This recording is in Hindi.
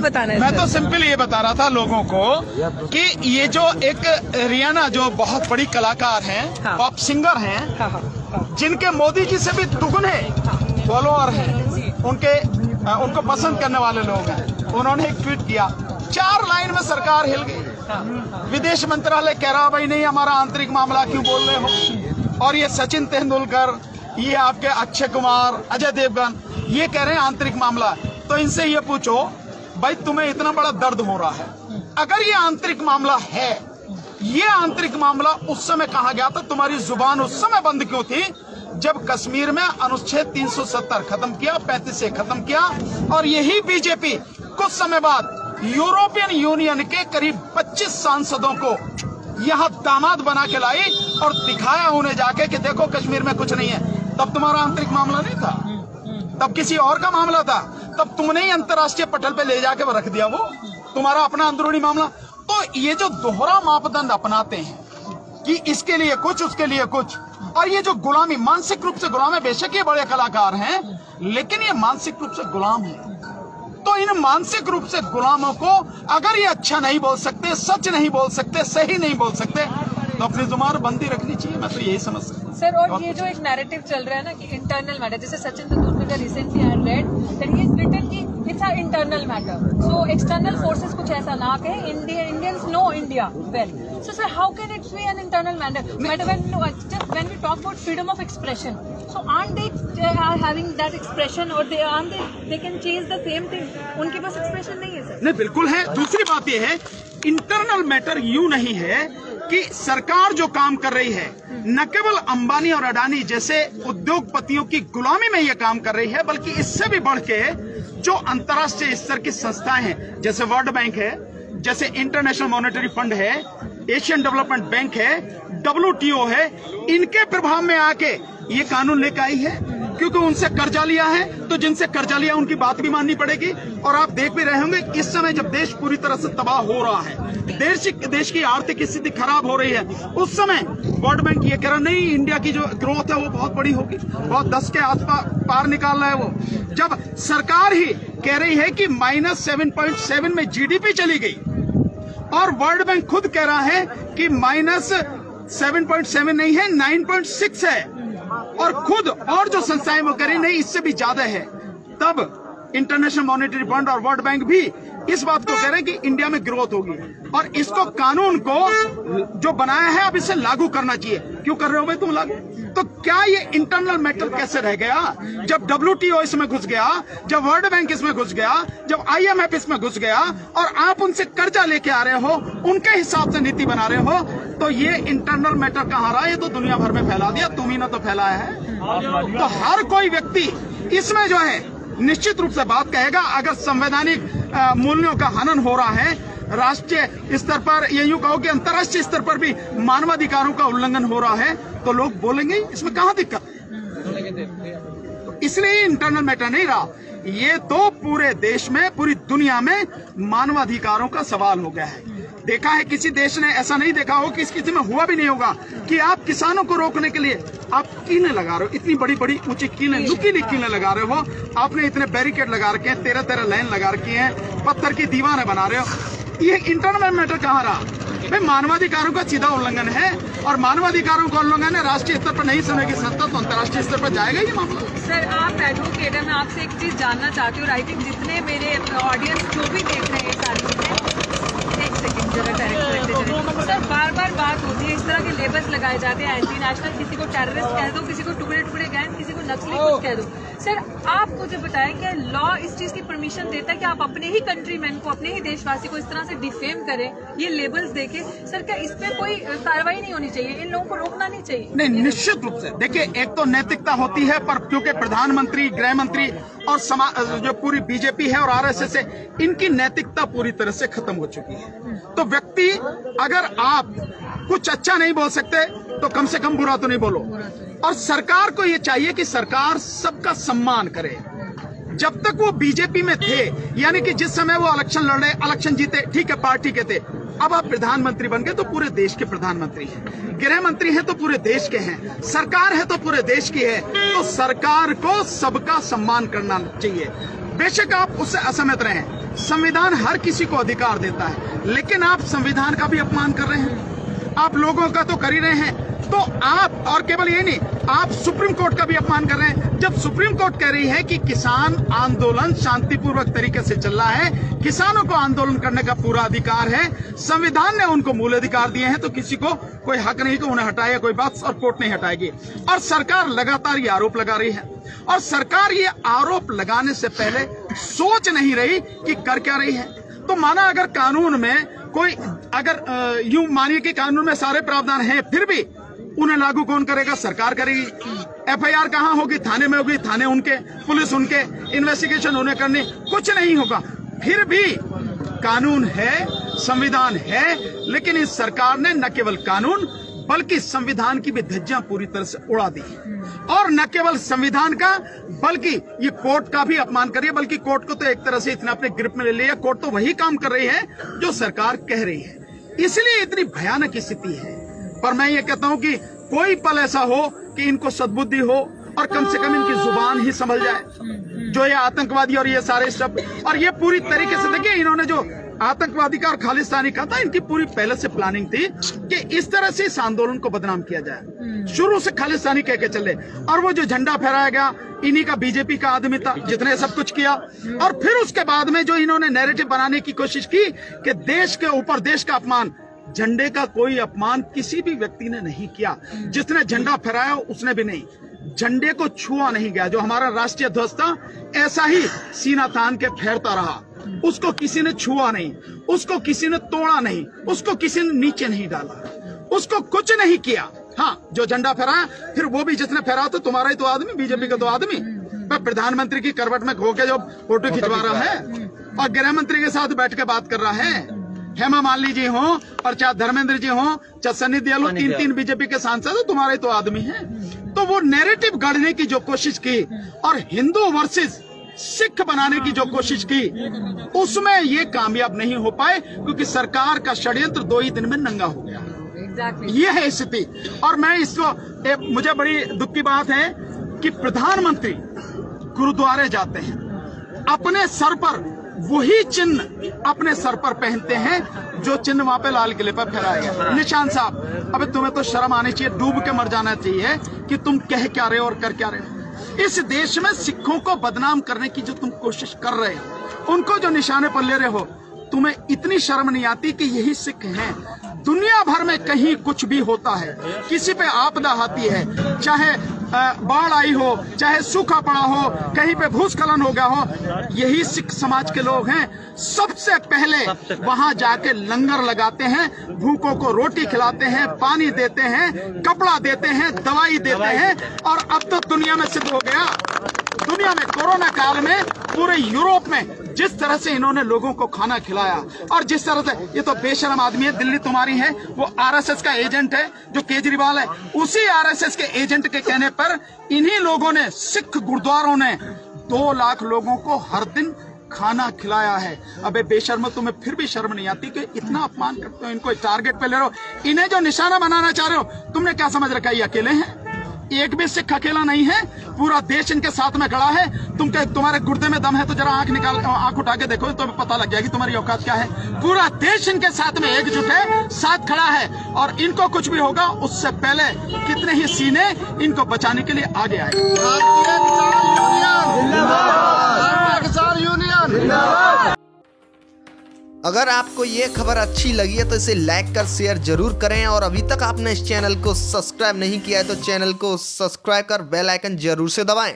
बताना है? मैं तो सिंपल ये बता रहा था लोगों को कि ये जो एक रियाना जो बहुत बड़ी कलाकार हैं, हाँ। पॉप सिंगर हैं, जिनके मोदी जी से भी दुगने फॉलोअर हैं, उनको पसंद करने वाले लोग हैं, उन्होंने एक ट्वीट किया, 4 लाइन में सरकार हिल गई। विदेश मंत्रालय कह रहा भाई नहीं हमारा आंतरिक मामला क्यों बोल रहे हो, और ये सचिन तेंदुलकर, ये आपके अक्षय कुमार, अजय देवगन, ये कह रहे हैं आंतरिक मामला। तो इनसे ये पूछो भाई तुम्हें इतना बड़ा दर्द हो रहा है, अगर ये आंतरिक मामला है, ये आंतरिक मामला उस समय कहा गया था, तुम्हारी जुबान उस समय बंद क्यों थी जब कश्मीर में अनुच्छेद 370 खत्म किया, 35 से खत्म किया, और यही बीजेपी कुछ समय बाद यूरोपियन यूनियन के करीब 25 सांसदों को यहाँ दामाद बना के लाई और दिखाया उन्हें जाके कि देखो कश्मीर में कुछ नहीं है। तब तुम्हारा आंतरिक मामला नहीं था, तब किसी और का मामला था, तब तुमने ही अंतर्राष्ट्रीय पटल पे ले जाके रख दिया, वो तुम्हारा अपना अंदरूनी मामला। तो ये जो दोहरा मापदंड अपनाते हैं कि इसके लिए कुछ उसके लिए कुछ, और ये जो गुलामी, मानसिक रूप से गुलाम है, बेशक ये बड़े कलाकार हैं लेकिन ये मानसिक रूप से गुलाम है। तो इन मानसिक रूप से गुलामों को अगर ये अच्छा नहीं बोल सकते, सच नहीं बोल सकते, सही नहीं बोल सकते, तो अपनी जुबान बंदी रखनी चाहिए। मैं तो यही समझ सकता हूँ सर। और ये जो एक नैरेटिव चल रहा है ना कि इंटरनल मैटर, जैसे Sachin Tendulkar recently I read that he is written कि it's a internal matter, so external forces कुछ ऐसा ना कहें, Indians know India well. So sir, how can it be an internal matter? When we talk about freedom of expression, so aren't they having that expression, or they can change the same thing? उनके पास expression नहीं है सर? नहीं, बिल्कुल है। दूसरी बात यह है, इंटरनल मैटर यूं नहीं है कि सरकार जो काम कर रही है न केवल अंबानी और अडानी जैसे उद्योगपतियों की गुलामी में यह काम कर रही है, बल्कि इससे भी बढ़ के जो अंतर्राष्ट्रीय स्तर की संस्थाएं हैं, जैसे वर्ल्ड बैंक है, जैसे इंटरनेशनल मॉनेटरी फंड है, एशियन डेवलपमेंट बैंक है, WTO है, इनके प्रभाव में आके ये कानून लेकर आई है, क्योंकि उनसे कर्जा लिया है, तो जिनसे कर्जा लिया उनकी बात भी माननी पड़ेगी। और आप देख भी रहे होंगे इस समय जब देश पूरी तरह से तबाह हो रहा है, देश की आर्थिक स्थिति खराब हो रही है, उस समय वर्ल्ड बैंक ये कह रहा नहीं इंडिया की जो ग्रोथ है वो बहुत बड़ी होगी, बहुत 10 के पार निकाल रहा है वो। जब सरकार ही कह रही है कि -7.7 में GDP चली गई, और वर्ल्ड बैंक खुद कह रहा है कि -7.7 नहीं है 9.6 है, और खुद और जो संस्थाएं वो कह रही नहीं इससे भी ज्यादा है, तब इंटरनेशनल मॉनेटरी फंड और वर्ल्ड बैंक भी इस बात को कह रहे हैं कि इंडिया में ग्रोथ होगी, और इसको कानून को जो बनाया है अब इसे लागू करना चाहिए। क्यों कर रहे हो भाई तुम लागू? तो क्या ये इंटरनल मैटर कैसे रह गया जब WTO इसमें घुस गया, जब वर्ल्ड बैंक इसमें घुस गया, जब IMF इसमें घुस गया, और आप उनसे कर्जा लेके आ रहे हो, उनके हिसाब से नीति बना रहे हो, तो ये इंटरनल मैटर कहाँ रहा? ये तो दुनिया भर में फैला दिया, तुम ही ना तो फैलाया है। तो हर कोई व्यक्ति इसमें जो है निश्चित रूप से बात कहेगा। अगर संवैधानिक मूल्यों का हनन हो रहा है, राष्ट्रीय स्तर पर, ये यूं कहो कि अंतर्राष्ट्रीय स्तर पर भी मानवाधिकारों का उल्लंघन हो रहा है, तो लोग बोलेंगे, इसमें कहाँ दिक्कत? तो इसलिए इंटरनल मैटर नहीं रहा, ये तो पूरे देश में, पूरी दुनिया में मानवाधिकारों का सवाल हो गया है। देखा है किसी देश ने ऐसा नहीं देखा हो, किसी में हुआ भी नहीं होगा कि आप किसानों को रोकने के लिए आप कीलें लगा रहे हो, इतनी बड़ी बड़ी ऊंची कीलें, नुकीली कीलें लगा रहे हो, आपने इतने बैरिकेड लगा रखे हैं, 13 लाइन लगा रखी है, पत्थर की दीवारें बना रहे हो। ये इंटरनल मैटर कहाँ रहा? भाई मानवाधिकारों का सीधा उल्लंघन है, और मानवाधिकारों का उल्लंघन है, राष्ट्रीय स्तर पर नहीं सुनेगी सत्ता तो अंतर्राष्ट्रीय स्तर पर जाएगा ये मामला। सर आप एडवोकेट है, मैं आपसे एक चीज जानना चाहती हूँ, आई थिंक जितने मेरे ऑडियंस जो भी देख रहे हैं सारी चीजें, एक सेकंड जरा सर, बार बार बात होती है, इस तरह के लेबल्स लगाए जाते हैं, एंटी नेशनल, किसी को टेररिस्ट कह दो, किसी को टुकड़े टुकड़े गैंग, किसी को नक्सली कुछ कह दो। सर आप मुझे बताएं कि लॉ इस चीज की परमिशन देता है कि आप अपने ही कंट्रीमैन को, अपने ही देशवासी को इस तरह से डिफेम करें, ये लेबल्स देके? सर क्या इस पे कोई कार्रवाई नहीं होनी चाहिए? इन लोगों को रोकना नहीं चाहिए? नहीं, निश्चित रूप से देखिए, एक तो नैतिकता होती है, पर क्योंकि प्रधानमंत्री, गृह मंत्री और जो पूरी बीजेपी है और RSS है, इनकी नैतिकता पूरी तरह से खत्म हो चुकी है। तो व्यक्ति, अगर आप कुछ अच्छा नहीं बोल सकते तो कम से कम बुरा तो नहीं बोलो। और सरकार को ये चाहिए कि सरकार सबका सम्मान करे। जब तक वो बीजेपी में थे, यानी कि जिस समय वो इलेक्शन लड़े, इलेक्शन जीते, ठीक है पार्टी के थे, अब आप प्रधानमंत्री बन गए तो पूरे देश के प्रधानमंत्री हैं, गृह मंत्री हैं तो पूरे देश के हैं, सरकार है तो पूरे देश की है, तो सरकार को सबका सम्मान करना चाहिए। बेशक आप उससे असहमत रहें, संविधान हर किसी को अधिकार देता है, लेकिन आप संविधान का भी अपमान कर रहे हैं, आप लोगों का तो कर ही रहे हैं। तो आप, और केवल ये नहीं, आप सुप्रीम कोर्ट का भी अपमान कर रहे हैं। जब सुप्रीम कोर्ट कह रही है कि किसान आंदोलन शांतिपूर्वक तरीके से चल रहा है, किसानों को आंदोलन करने का पूरा अधिकार है, संविधान ने उनको मूल अधिकार दिए हैं, तो किसी को कोई हक नहीं कि उन्हें हटाए, कोई बात और कोर्ट नहीं हटाएगी। और सरकार लगातार ये आरोप लगा रही है, और सरकार ये आरोप लगाने से पहले सोच नहीं रही कि कर क्या रही है। तो माना अगर कानून में कोई, अगर यूं मानिए कि कानून में सारे प्रावधान हैं, फिर भी उन्हें लागू कौन करेगा? सरकार करेगी। एफआईआर कहां होगी? थाने में होगी, थाने उनके, पुलिस उनके, इन्वेस्टिगेशन उन्हें करनी, कुछ नहीं होगा। फिर भी कानून है, संविधान है, लेकिन इस सरकार ने न केवल कानून बल्कि संविधान की भी धज्जियां पूरी तरह से उड़ा दी, और न केवल संविधान का बल्कि ये कोर्ट का भी अपमान करिए, बल्कि कोर्ट को तो एक तरह से इतना अपने ग्रिप में ले लिया। कोर्ट तो वही काम कर रही है जो सरकार कह रही है, इसलिए इतनी भयानक स्थिति है। पर मैं ये कहता हूं कि कोई पल ऐसा हो कि इनको सद्बुद्धि हो और कम से कम इनकी जुबान ही संभल जाए, जो ये आतंकवादी और ये सारे सब, और ये पूरी तरीके से, देखिए इन्होंने जो आतंकवादी का और खालिस्तानी का था, इनकी पूरी पहले से प्लानिंग थी कि इस तरह से इस आंदोलन को बदनाम किया जाए। शुरू से खालिस्तानी कह के चले, और वो जो झंडा फहराया गया इन्हीं का, बीजेपी का आदमी था जितने सब कुछ किया। और फिर उसके बाद में जो इन्होंने नैरेटिव बनाने की कोशिश की कि देश के ऊपर देश का अपमान, झंडे का कोई अपमान किसी भी व्यक्ति ने नहीं किया। जिसने झंडा फहराया उसने भी नहीं, झंडे को छुआ नहीं गया। जो हमारा राष्ट्रीय ध्वज था ऐसा ही सीना तान के फहरता रहा, उसको किसी ने छुआ नहीं, उसको किसी ने तोड़ा नहीं, उसको किसी ने नीचे नहीं डाला, उसको कुछ नहीं किया। हाँ, जो झंडा फहराया, फिर वो भी जिसने फहराया तो तुम्हारा ही तो आदमी, बीजेपी का तो आदमी, प्रधानमंत्री की करवट में खो के जो फोटो खिंचवा रहा है और गृह मंत्री के साथ बैठ के बात कर रहा है। हेमा मालिनी जी हो और चाहे धर्मेंद्र जी हो, चाहे सन्नी देओल हो, तीन बीजेपी के सांसद हो, तुम्हारे तो आदमी हैं। तो वो नैरेटिव गढ़ने की जो कोशिश की और हिंदू वर्सेस सिख बनाने की जो कोशिश की, उसमें ये कामयाब नहीं हो पाए, क्योंकि सरकार का षड्यंत्र 2 ही दिन में नंगा हो गया। ये है स्थिति। और मैं इसको, मुझे बड़ी दुख की बात है कि प्रधानमंत्री गुरुद्वारे जाते हैं, अपने सर पर वही चिन्ह अपने सर पर पहनते हैं जो चिन्ह वहां पे लाल किले पर फहराया गया। निशान साहब, अबे तुम्हें तो शर्म आनी चाहिए, डूब के मर जाना चाहिए कि तुम कह क्या रहे हो और कर क्या रहे हो। इस देश में सिखों को बदनाम करने की जो तुम कोशिश कर रहे हो, उनको जो निशाने पर ले रहे हो, तुम्हें इतनी शर्म नहीं आती कि यही सिख हैं? दुनिया भर में कहीं कुछ भी होता है, किसी पे आपदा आती है, चाहे बाढ़ आई हो, चाहे सूखा पड़ा हो, कहीं पे भूस्खलन हो गया हो, यही सिख समाज के लोग हैं। सबसे पहले वहां जाके लंगर लगाते हैं, भूखों को रोटी खिलाते हैं, पानी देते हैं, कपड़ा देते हैं, दवाई देते हैं। और अब तो दुनिया में सिद्ध हो गया, दुनिया में कोरोना काल में पूरे यूरोप में जिस तरह से इन्होंने लोगों को खाना खिलाया, और जिस तरह से, ये तो बेशरम आदमी है, दिल्ली तुम्हारी है, वो आरएसएस का एजेंट है जो केजरीवाल है, उसी आरएसएस के एजेंट के कहने पर इन्हीं लोगों ने, सिख गुरुद्वारों ने 2 लाख लोगों को हर दिन खाना खिलाया है। अबे बेशर्म, तुम्हें फिर भी शर्म नहीं आती कि इतना अपमान करते हो, इनको टारगेट पे ले रहे हो, इन्हें जो निशाना बनाना चाह रहे हो, तुमने क्या समझ रखा है ये अकेले हैं? एक भी सिख अकेला नहीं है, पूरा देश इनके साथ में खड़ा है। तुम्हारे गुर्दे में दम है तो जरा आंख उठा के देखो तो पता लग जाएगी तुम्हारी औकात क्या है। पूरा देश इनके साथ में एकजुट है, साथ खड़ा है, और इनको कुछ भी होगा उससे पहले कितने ही सीने इनको बचाने के लिए आगे आए। अगर आपको ये खबर अच्छी लगी है तो इसे लाइक कर शेयर जरूर करें, और अभी तक आपने इस चैनल को सब्सक्राइब नहीं किया है तो चैनल को सब्सक्राइब कर बेल आइकन जरूर से दबाएं।